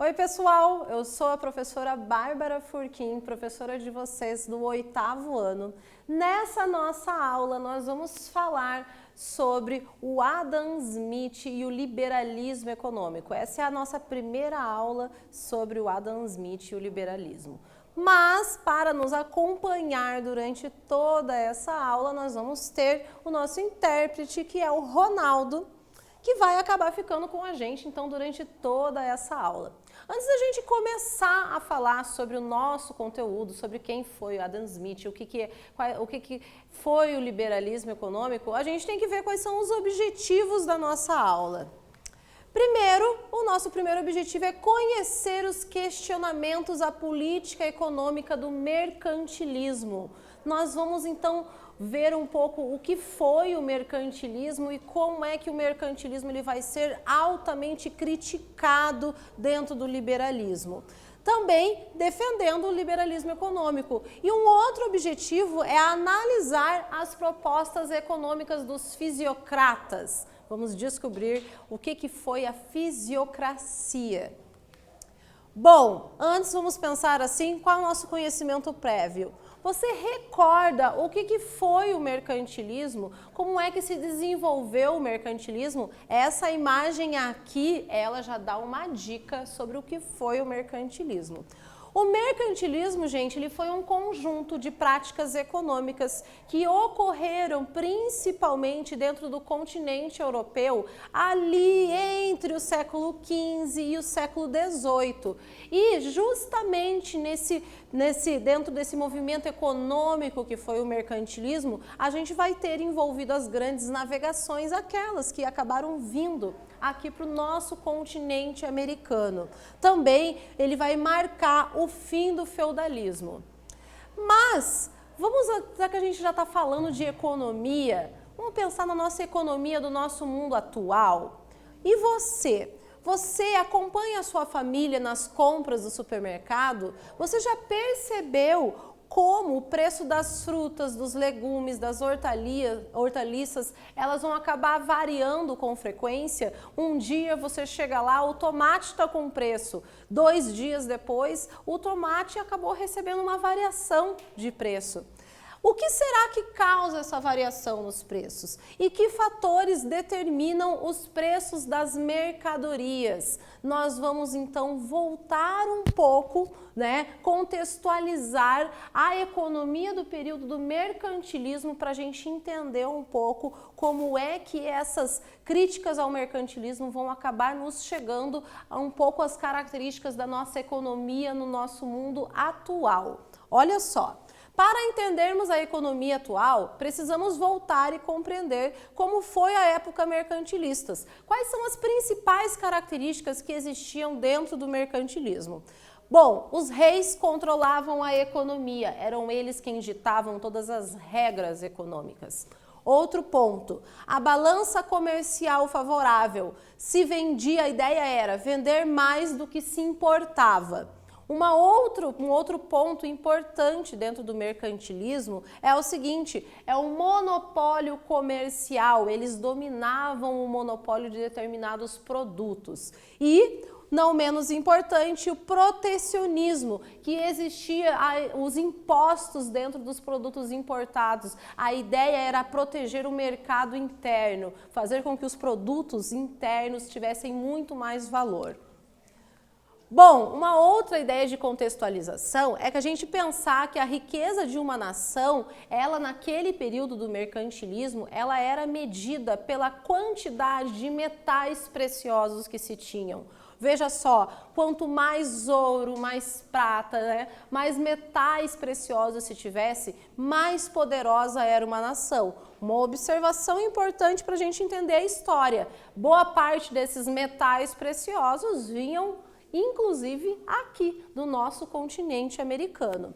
Oi pessoal, eu sou a professora Bárbara Furquim, professora de vocês do 8º ano. Nessa nossa aula nós vamos falar sobre o Adam Smith e o liberalismo econômico. Essa é a nossa primeira aula sobre o Adam Smith e o liberalismo. Mas, para nos acompanhar durante toda essa aula, nós vamos ter o nosso intérprete, que é o Ronaldo, que vai acabar ficando com a gente, então, durante toda essa aula. Antes da gente começar a falar sobre o nosso conteúdo, sobre quem foi o Adam Smith, o que foi o liberalismo econômico, a gente tem que ver quais são os objetivos da nossa aula. Primeiro, o nosso primeiro objetivo é conhecer os questionamentos à política econômica do mercantilismo. Nós vamos, então, ver um pouco o que foi o mercantilismo e como é que o mercantilismo ele vai ser altamente criticado dentro do liberalismo. Também defendendo o liberalismo econômico. E um outro objetivo é analisar as propostas econômicas dos fisiocratas. Vamos descobrir o que foi a fisiocracia. Bom, antes vamos pensar assim, qual é o nosso conhecimento prévio? Você recorda o que foi o mercantilismo? Como é que se desenvolveu o mercantilismo? Essa imagem aqui, ela já dá uma dica sobre o que foi o mercantilismo. O mercantilismo, gente, ele foi um conjunto de práticas econômicas que ocorreram principalmente dentro do continente europeu ali entre o século XV e o século XVIII. E justamente dentro desse movimento econômico que foi o mercantilismo, a gente vai ter envolvido as grandes navegações, aquelas que acabaram vindo aqui para o nosso continente americano. Também ele vai marcar o fim do feudalismo. Mas, já que a gente já está falando de economia, vamos pensar na nossa economia do nosso mundo atual. E você? Você acompanha a sua família nas compras do supermercado? Você já percebeu como o preço das frutas, dos legumes, das hortaliças, elas vão acabar variando com frequência? Um dia você chega lá, o tomate está com preço. 2 dias depois, o tomate acabou recebendo uma variação de preço. O que será que causa essa variação nos preços? E que fatores determinam os preços das mercadorias? Nós vamos então voltar um pouco, contextualizar a economia do período do mercantilismo para a gente entender um pouco como é que essas críticas ao mercantilismo vão acabar nos chegando a um pouco as características da nossa economia no nosso mundo atual. Olha só. Para entendermos a economia atual, precisamos voltar e compreender como foi a época mercantilista. Quais são as principais características que existiam dentro do mercantilismo? Bom, os reis controlavam a economia, eram eles quem ditavam todas as regras econômicas. Outro ponto, a balança comercial favorável. Se vendia, a ideia era vender mais do que se importava. Um outro ponto importante dentro do mercantilismo é o seguinte, é o monopólio comercial, eles dominavam o monopólio de determinados produtos. E, não menos importante, o protecionismo, que existia os impostos dentro dos produtos importados. A ideia era proteger o mercado interno, fazer com que os produtos internos tivessem muito mais valor. Bom, uma outra ideia de contextualização é que a gente pensar que a riqueza de uma nação, ela naquele período do mercantilismo, ela era medida pela quantidade de metais preciosos que se tinham. Veja só, quanto mais ouro, mais prata, mais metais preciosos se tivesse, mais poderosa era uma nação. Uma observação importante para a gente entender a história. Boa parte desses metais preciosos vinham inclusive aqui do nosso continente americano.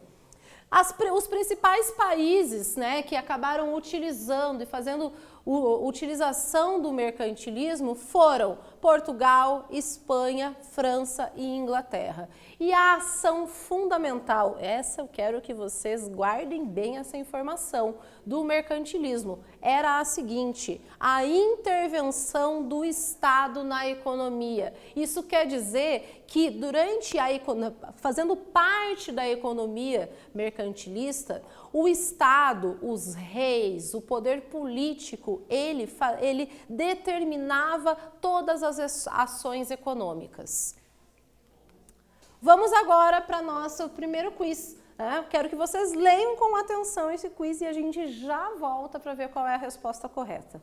Os principais países que acabaram utilizando e fazendo utilização do mercantilismo foram Portugal, Espanha, França e Inglaterra. E a ação fundamental, essa eu quero que vocês guardem bem essa informação, do mercantilismo, era a seguinte: a intervenção do Estado na economia. Isso quer dizer que fazendo parte da economia mercantilista, o Estado, os reis, o poder político, ele determinava todas as ações econômicas. Vamos agora para nosso primeiro quiz. Quero que vocês leiam com atenção esse quiz e a gente já volta para ver qual é a resposta correta.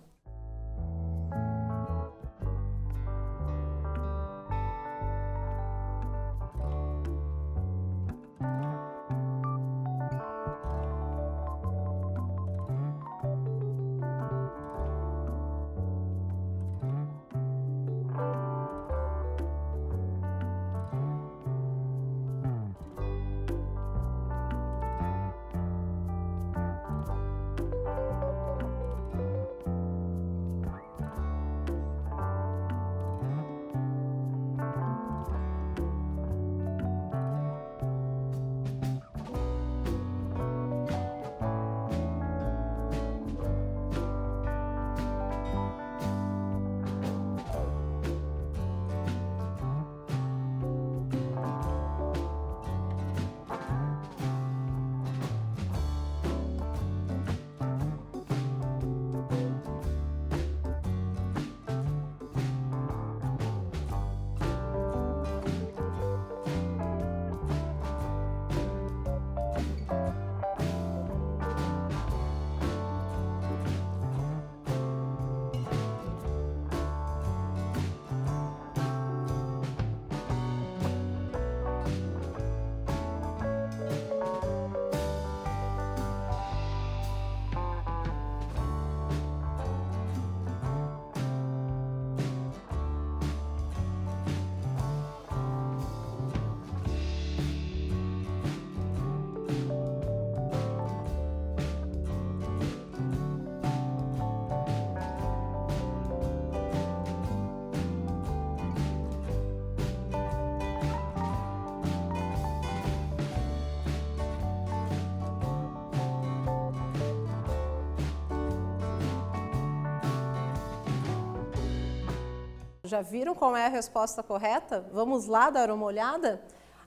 Já viram qual é a resposta correta? Vamos lá dar uma olhada?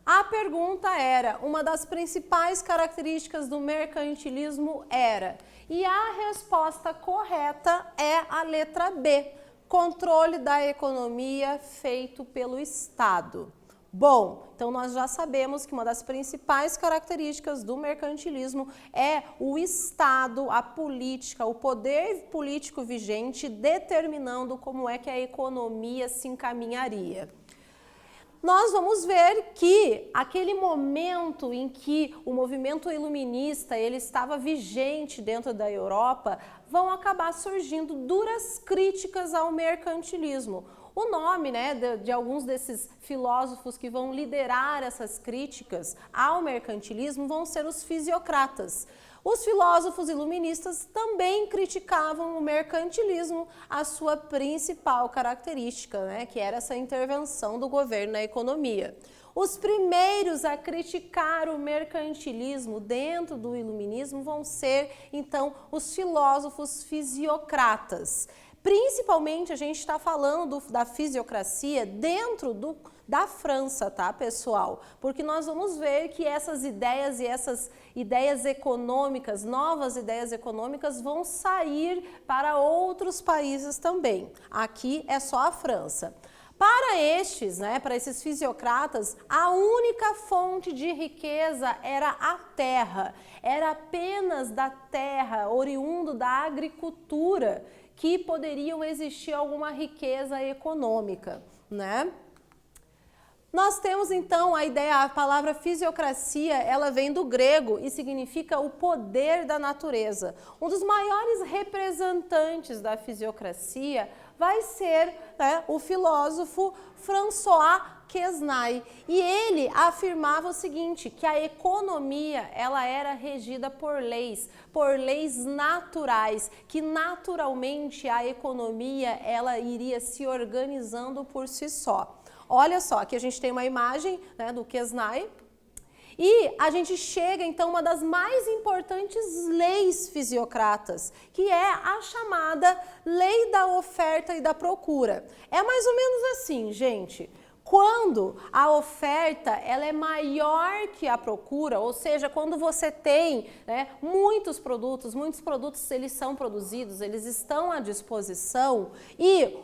A pergunta era, uma das principais características do mercantilismo era, e a resposta correta é a letra B, controle da economia feito pelo Estado. Bom, então nós já sabemos que uma das principais características do mercantilismo é o Estado, a política, o poder político vigente determinando como é que a economia se encaminharia. Nós vamos ver que aquele momento em que o movimento iluminista ele estava vigente dentro da Europa, vão acabar surgindo duras críticas ao mercantilismo. O nome, de alguns desses filósofos que vão liderar essas críticas ao mercantilismo vão ser os fisiocratas. Os filósofos iluministas também criticavam o mercantilismo, a sua principal característica, que era essa intervenção do governo na economia. Os primeiros a criticar o mercantilismo dentro do iluminismo vão ser, então, os filósofos fisiocratas. Principalmente a gente está falando da fisiocracia dentro da França, tá, pessoal? Porque nós vamos ver que essas ideias e essas ideias econômicas, novas ideias econômicas, vão sair para outros países também. Aqui é só a França. Para estes, para esses fisiocratas, a única fonte de riqueza era a terra. Era apenas da terra, oriundo da agricultura, que poderiam existir alguma riqueza econômica, Nós temos então a ideia, a palavra fisiocracia, ela vem do grego e significa o poder da natureza. Um dos maiores representantes da fisiocracia vai ser, né, o filósofo François Quesnay. E ele afirmava o seguinte, que a economia ela era regida por leis naturais, que naturalmente a economia ela iria se organizando por si só. Olha só, aqui a gente tem uma imagem, né, do Quesnay e a gente chega então a uma das mais importantes leis fisiocratas, que é a chamada lei da oferta e da procura. É mais ou menos assim, gente. Quando a oferta ela é maior que a procura, ou seja, quando você tem, né, muitos produtos eles são produzidos, eles estão à disposição e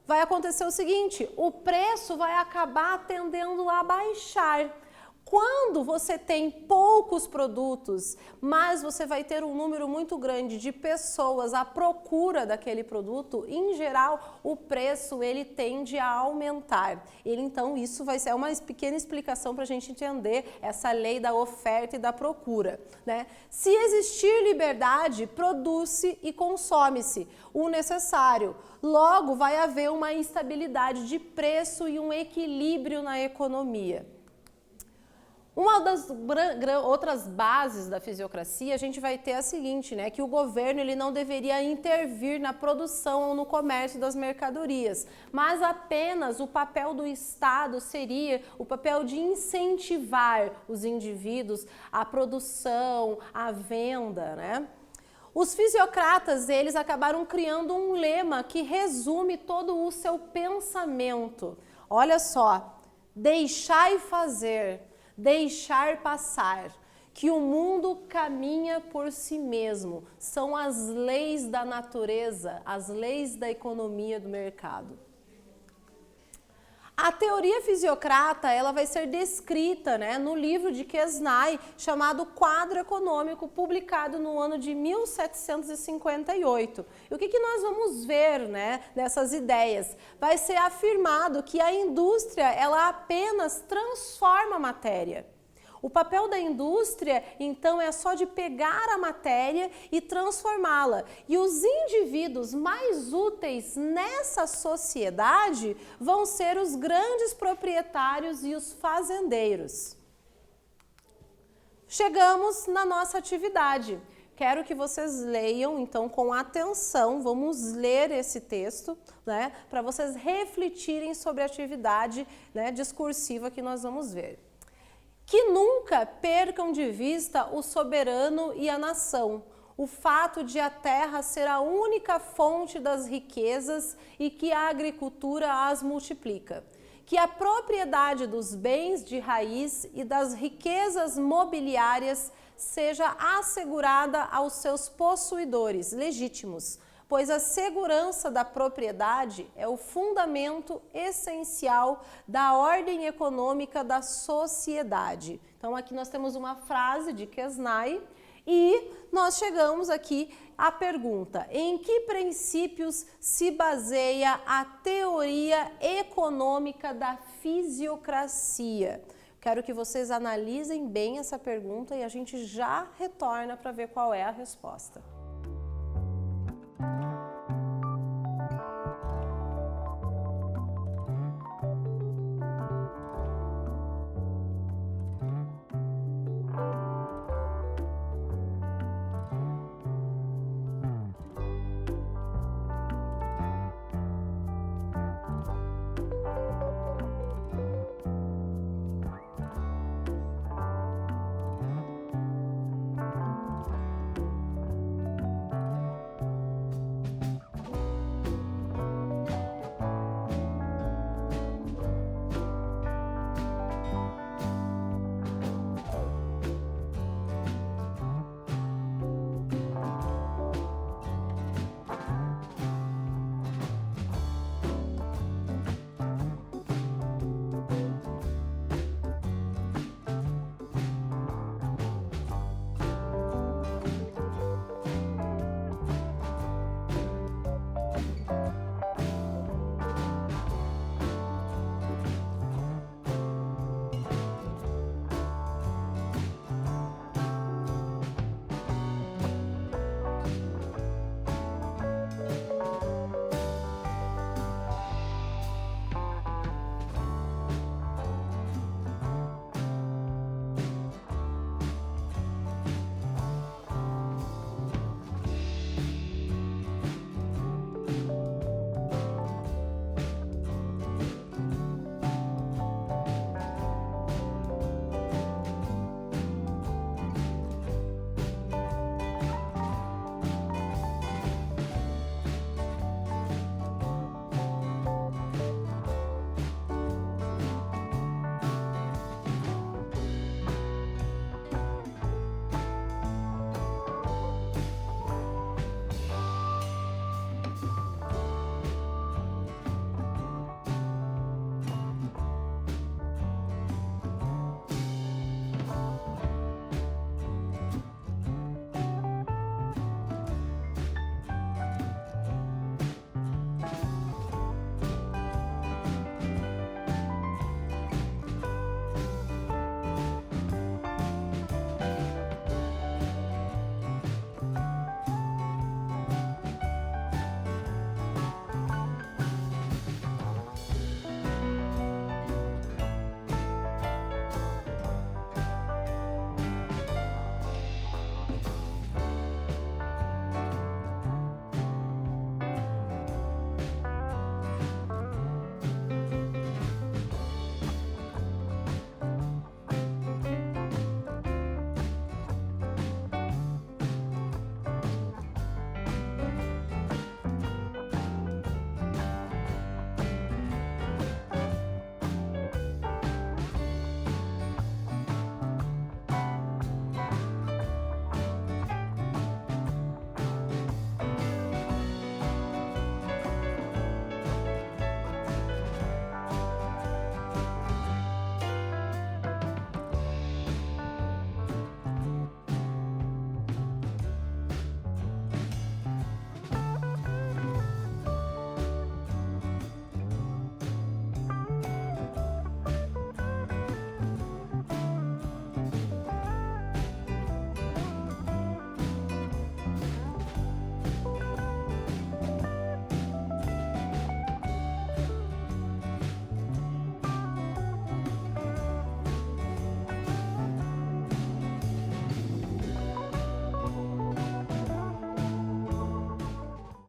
vai acontecer o seguinte, o preço vai acabar tendendo a baixar. Quando você tem poucos produtos, mas você vai ter um número muito grande de pessoas à procura daquele produto, em geral, o preço ele tende a aumentar. Então, isso vai ser uma pequena explicação para a gente entender essa lei da oferta e da procura, né? Se existir liberdade, produz-se e consome-se o necessário. Logo, vai haver uma instabilidade de preço e um equilíbrio na economia. Uma das outras bases da fisiocracia, a gente vai ter a seguinte, né, que o governo ele não deveria intervir na produção ou no comércio das mercadorias, mas apenas o papel do Estado seria o papel de incentivar os indivíduos à produção, à venda, né? Os fisiocratas, eles acabaram criando um lema que resume todo o seu pensamento. Olha só, deixai fazer, deixar passar, que o mundo caminha por si mesmo. São as leis da natureza, as leis da economia do mercado. A teoria fisiocrata ela vai ser descrita, né, no livro de Quesnay, chamado Quadro Econômico, publicado no ano de 1758. E o que nós vamos ver, né, nessas ideias? Vai ser afirmado que a indústria ela apenas transforma a matéria. O papel da indústria, então, é só de pegar a matéria e transformá-la. E os indivíduos mais úteis nessa sociedade vão ser os grandes proprietários e os fazendeiros. Chegamos na nossa atividade. Quero que vocês leiam, então, com atenção, vamos ler esse texto, né, para vocês refletirem sobre a atividade, né, discursiva que nós vamos ver. Que nunca percam de vista o soberano e a nação, o fato de a terra ser a única fonte das riquezas e que a agricultura as multiplica. Que a propriedade dos bens de raiz e das riquezas mobiliárias seja assegurada aos seus possuidores legítimos, pois a segurança da propriedade é o fundamento essencial da ordem econômica da sociedade. Então, aqui nós temos uma frase de Quesnay e nós chegamos aqui à pergunta: em que princípios se baseia a teoria econômica da fisiocracia? Quero que vocês analisem bem essa pergunta e a gente já retorna para ver qual é a resposta.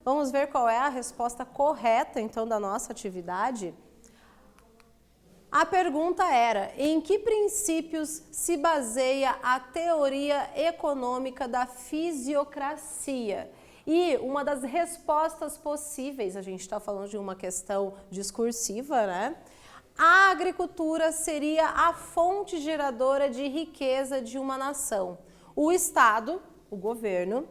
Vamos ver qual é a resposta correta, então, da nossa atividade? A pergunta era: em que princípios se baseia a teoria econômica da fisiocracia? E uma das respostas possíveis, a gente está falando de uma questão discursiva, né? A agricultura seria a fonte geradora de riqueza de uma nação. O Estado, o governo,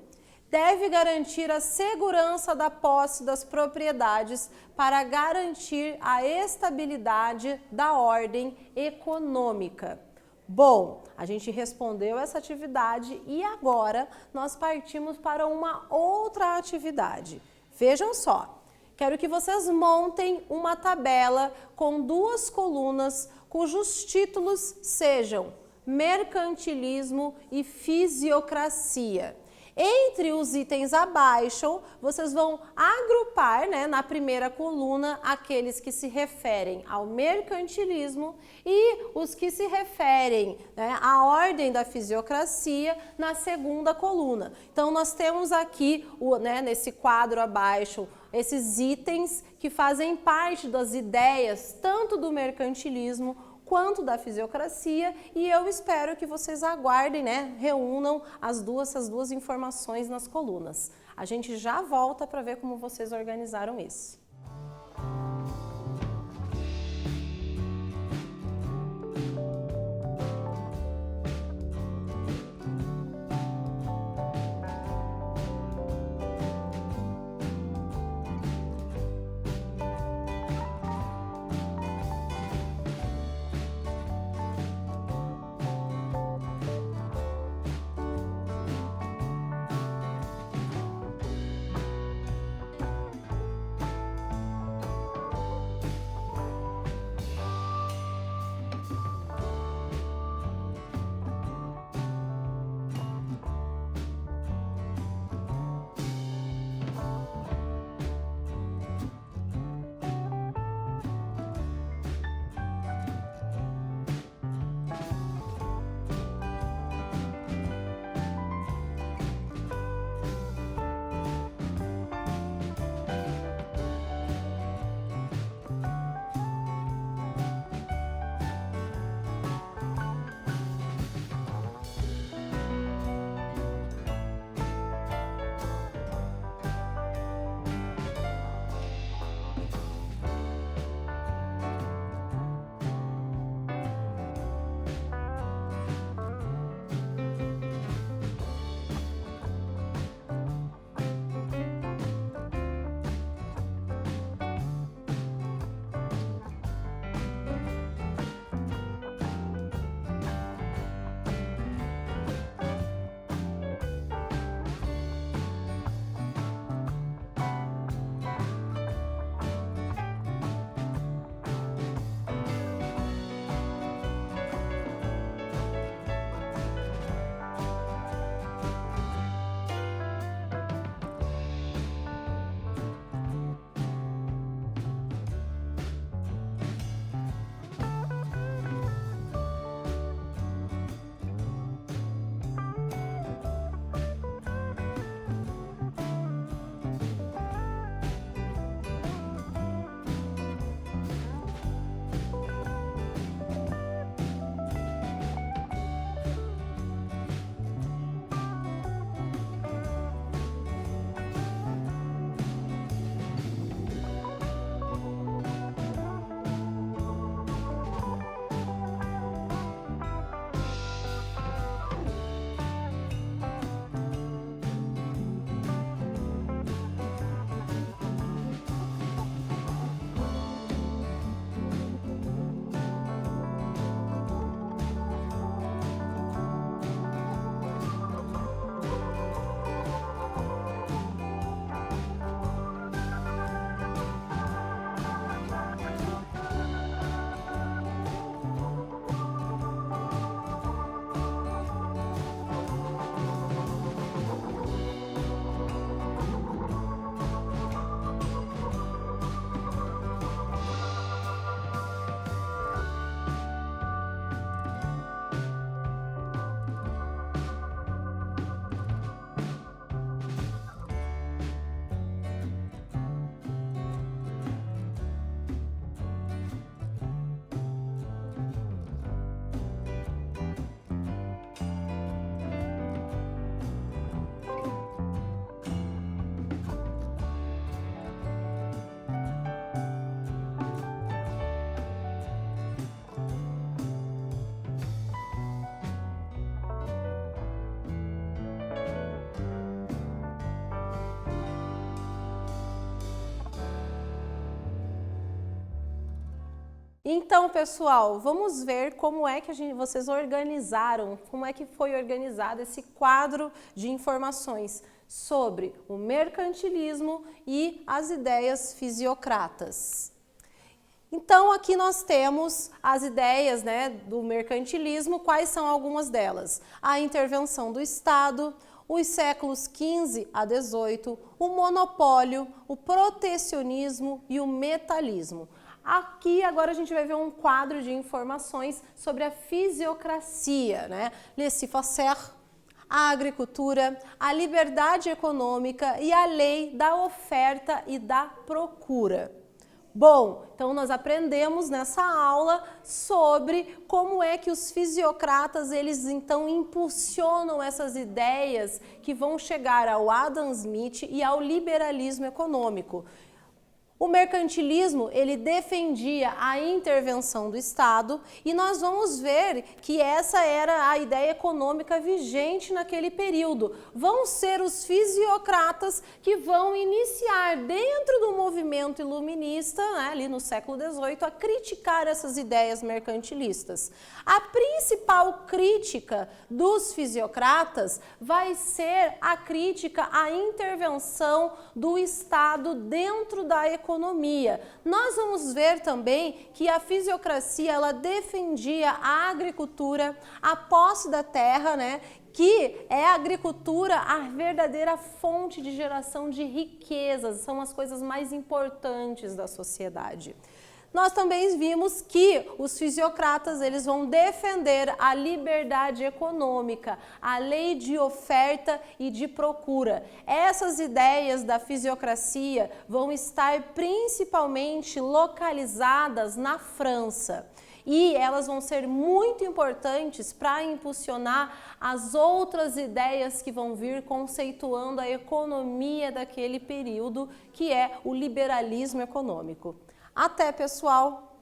deve garantir a segurança da posse das propriedades para garantir a estabilidade da ordem econômica. Bom, a gente respondeu essa atividade e agora nós partimos para uma outra atividade. Vejam só, quero que vocês montem uma tabela com duas colunas cujos títulos sejam mercantilismo e fisiocracia. Entre os itens abaixo, vocês vão agrupar, né, na primeira coluna aqueles que se referem ao mercantilismo e os que se referem, né, à ordem da fisiocracia na segunda coluna. Então, nós temos aqui, nesse quadro abaixo, esses itens que fazem parte das ideias tanto do mercantilismo quanto da fisiocracia, e eu espero que vocês aguardem, né, reúnam essas duas informações nas colunas. A gente já volta para ver como vocês organizaram isso. Então, pessoal, vamos ver como é que vocês organizaram, como é que foi organizado esse quadro de informações sobre o mercantilismo e as ideias fisiocratas. Então, aqui nós temos as ideias, né, do mercantilismo. Quais são algumas delas? A intervenção do Estado, os séculos XV a XVIII, o monopólio, o protecionismo e o metalismo. Aqui agora a gente vai ver um quadro de informações sobre a fisiocracia, né? Laissez-faire, a agricultura, a liberdade econômica e a lei da oferta e da procura. Bom, então nós aprendemos nessa aula sobre como é que os fisiocratas, eles então impulsionam essas ideias que vão chegar ao Adam Smith e ao liberalismo econômico. O mercantilismo, ele defendia a intervenção do Estado e nós vamos ver que essa era a ideia econômica vigente naquele período. Vão ser os fisiocratas que vão iniciar dentro do movimento iluminista, né, ali no século XVIII, a criticar essas ideias mercantilistas. A principal crítica dos fisiocratas vai ser a crítica à intervenção do Estado dentro da economia. Nós vamos ver também que a fisiocracia, ela defendia a agricultura, a posse da terra, né? Que é a agricultura a verdadeira fonte de geração de riquezas, são as coisas mais importantes da sociedade. Nós também vimos que os fisiocratas, eles vão defender a liberdade econômica, a lei de oferta e de procura. Essas ideias da fisiocracia vão estar principalmente localizadas na França. E elas vão ser muito importantes para impulsionar as outras ideias que vão vir conceituando a economia daquele período, que é o liberalismo econômico. Até, pessoal!